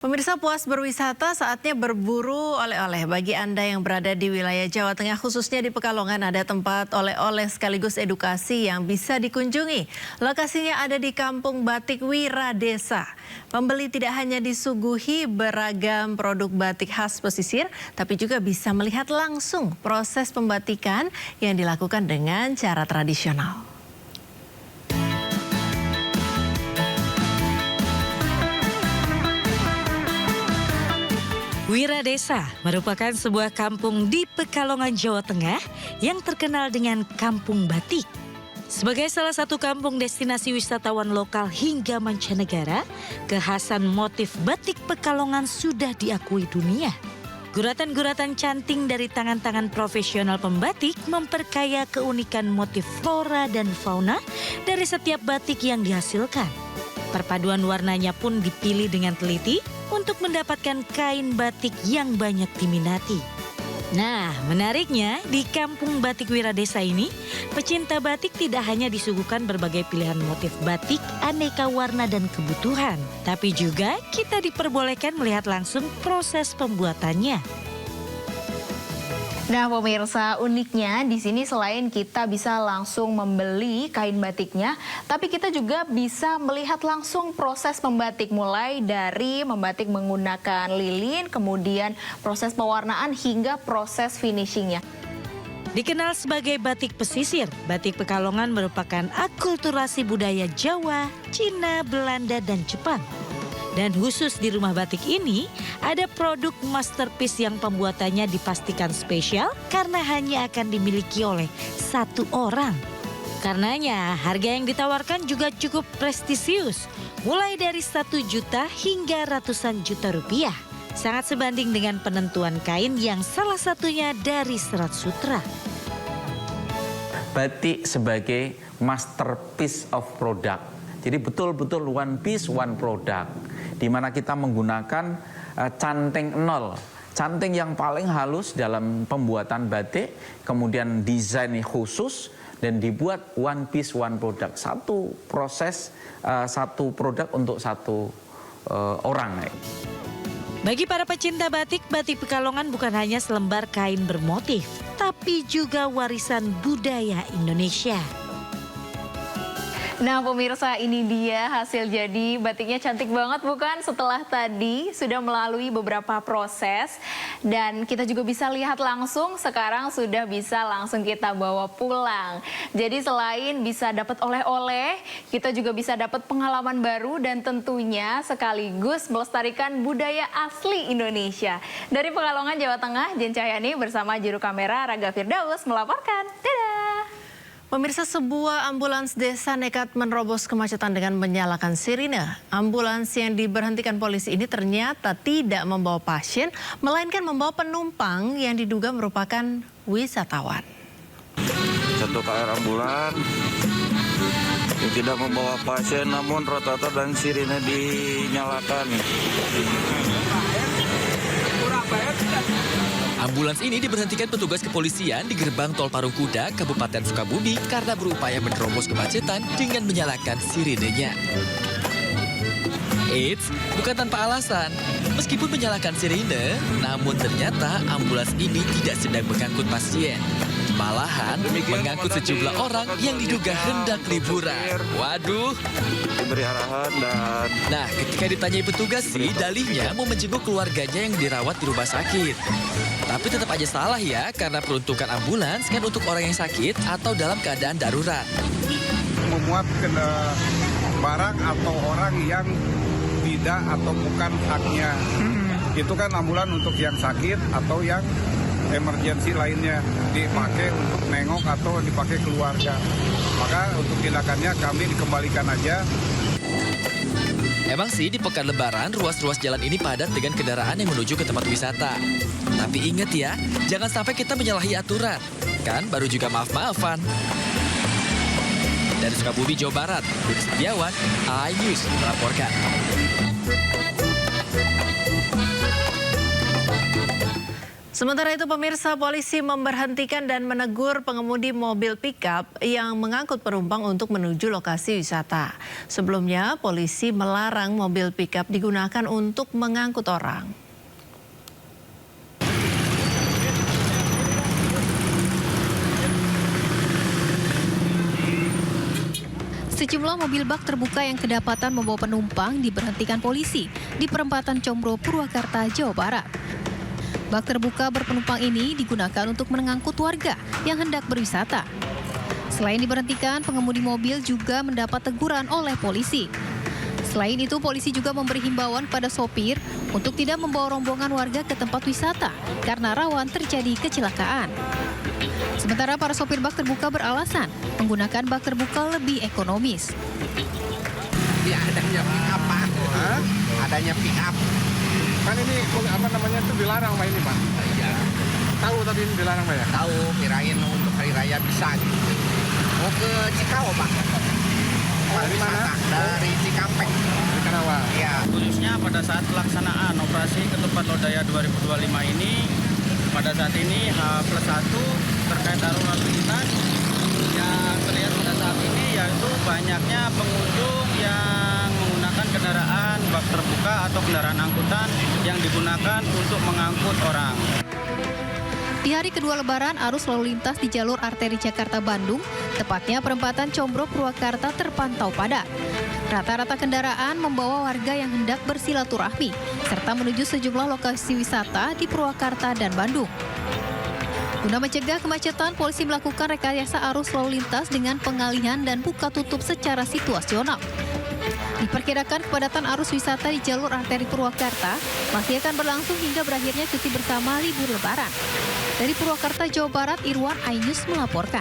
Pemirsa, puas berwisata, saatnya berburu oleh-oleh. Bagi Anda yang berada di wilayah Jawa Tengah, khususnya di Pekalongan, ada tempat oleh-oleh sekaligus edukasi yang bisa dikunjungi. Lokasinya ada di Kampung Batik Wiradesa. Pembeli tidak hanya disuguhi beragam produk batik khas pesisir, tapi juga bisa melihat langsung proses pembatikan yang dilakukan dengan cara tradisional. Wiradesa merupakan sebuah kampung di Pekalongan, Jawa Tengah yang terkenal dengan Kampung Batik. Sebagai salah satu kampung destinasi wisatawan lokal hingga mancanegara, kekhasan motif batik Pekalongan sudah diakui dunia. Guratan-guratan canting dari tangan-tangan profesional pembatik memperkaya keunikan motif flora dan fauna dari setiap batik yang dihasilkan. Perpaduan warnanya pun dipilih dengan teliti untuk mendapatkan kain batik yang banyak diminati. Nah, menariknya di Kampung Batik Wiradesa ini, pecinta batik tidak hanya disuguhkan berbagai pilihan motif batik, aneka warna dan kebutuhan, tapi juga kita diperbolehkan melihat langsung proses pembuatannya. Nah pemirsa, uniknya di sini selain kita bisa langsung membeli kain batiknya, tapi kita juga bisa melihat langsung proses membatik, mulai dari membatik menggunakan lilin, kemudian proses pewarnaan hingga proses finishingnya. Dikenal sebagai batik pesisir, batik Pekalongan merupakan akulturasi budaya Jawa, Cina, Belanda, dan Jepang. Dan khusus di rumah batik ini, ada produk masterpiece yang pembuatannya dipastikan spesial karena hanya akan dimiliki oleh satu orang. Karenanya, harga yang ditawarkan juga cukup prestisius, mulai dari 1 juta hingga ratusan juta rupiah. Sangat sebanding dengan penentuan kain yang salah satunya dari serat sutra. Batik sebagai masterpiece of product. Jadi betul-betul one piece, one product. Di mana kita menggunakan canting nol. Canting yang paling halus dalam pembuatan batik, kemudian desain khusus, dan dibuat one piece, one product. Satu proses, satu produk untuk satu orang. Bagi para pecinta batik, batik Pekalongan bukan hanya selembar kain bermotif, tapi juga warisan budaya Indonesia. Nah pemirsa, ini dia hasil jadi batiknya, cantik banget bukan? Setelah tadi sudah melalui beberapa proses dan kita juga bisa lihat langsung, sekarang sudah bisa langsung kita bawa pulang. Jadi selain bisa dapat oleh-oleh, kita juga bisa dapat pengalaman baru dan tentunya sekaligus melestarikan budaya asli Indonesia. Dari Pekalongan, Jawa Tengah, Jen Cahyani bersama juru kamera Raga Firdaus melaporkan. Dadah! Pemirsa, sebuah ambulans desa nekat menerobos kemacetan dengan menyalakan sirine. Ambulans yang diberhentikan polisi ini ternyata tidak membawa pasien, melainkan membawa penumpang yang diduga merupakan wisatawan. Satu KR ambulan yang tidak membawa pasien, namun rotator dan sirine dinyalakan. Ambulans ini diberhentikan petugas kepolisian di gerbang tol Parungkuda, Kabupaten Sukabumi karena berupaya menerobos kemacetan dengan menyalakan sirinenya. Eits, bukan tanpa alasan. Meskipun menyalakan sirine, namun ternyata ambulans ini tidak sedang mengangkut pasien. Malahan mengangkut sejumlah orang yang diduga hendak liburan. Waduh. Diberi arahan dan... Nah, ketika ditanyai petugas sih, dalihnya mau menjenguk keluarganya yang dirawat di rumah sakit. Tapi tetap aja salah ya, karena peruntukan ambulans kan untuk orang yang sakit atau dalam keadaan darurat. Memuat barang atau orang yang tidak atau bukan haknya. Itu kan ambulan untuk yang sakit atau yang emergensi lainnya, dipakai untuk nengok atau dipakai keluarga. Maka untuk tindakannya kami dikembalikan aja. Emang sih di pekan lebaran ruas-ruas jalan ini padat dengan kendaraan yang menuju ke tempat wisata. Tapi ingat ya, jangan sampai kita menyalahi aturan. Kan baru juga maaf-maafan. Dari Sukabumi, Jawa Barat, Budi Setiawan, iNews melaporkan. Sementara itu pemirsa, polisi memberhentikan dan menegur pengemudi mobil pickup yang mengangkut penumpang untuk menuju lokasi wisata. Sebelumnya, polisi melarang mobil pickup digunakan untuk mengangkut orang. Sejumlah mobil bak terbuka yang kedapatan membawa penumpang diberhentikan polisi di perempatan Combro, Purwakarta, Jawa Barat. Bak terbuka berpenumpang ini digunakan untuk mengangkut warga yang hendak berwisata. Selain diberhentikan, pengemudi mobil juga mendapat teguran oleh polisi. Selain itu, polisi juga memberi himbauan pada sopir untuk tidak membawa rombongan warga ke tempat wisata karena rawan terjadi kecelakaan. Sementara para sopir bak terbuka beralasan menggunakan bak terbuka lebih ekonomis. Ya, adanya pick up, Pak. Adanya pick up. Kan ini apa namanya itu dilarang Pak ini Pak? Iya. Tahu tapi ini dilarang Pak ya? Tahu, kirain untuk hari raya bisa gitu. Mau ke Cikau, Pak. Dari mana? Dari Cikampek. Dari Karawang. Iya. Khususnya pada saat pelaksanaan operasi Ketupat Lodaya 2025 ini, pada saat ini H+1 terkait arus lalu lintas yang terlihat pada saat ini yaitu banyaknya pengunjung yang menggunakan kendaraan bak terbuka atau kendaraan angkutan yang digunakan untuk mengangkut orang. Di hari kedua Lebaran, arus lalu lintas di jalur arteri Jakarta-Bandung, tepatnya perempatan Combro, Purwakarta, terpantau padat. Rata-rata kendaraan membawa warga yang hendak bersilaturahmi, serta menuju sejumlah lokasi wisata di Purwakarta dan Bandung. Guna mencegah kemacetan, polisi melakukan rekayasa arus lalu lintas dengan pengalihan dan buka tutup secara situasional. Diperkirakan kepadatan arus wisata di jalur arteri Purwakarta masih akan berlangsung hingga berakhirnya cuti bersama libur Lebaran. Dari Purwakarta, Jawa Barat, Irwan Ainus melaporkan.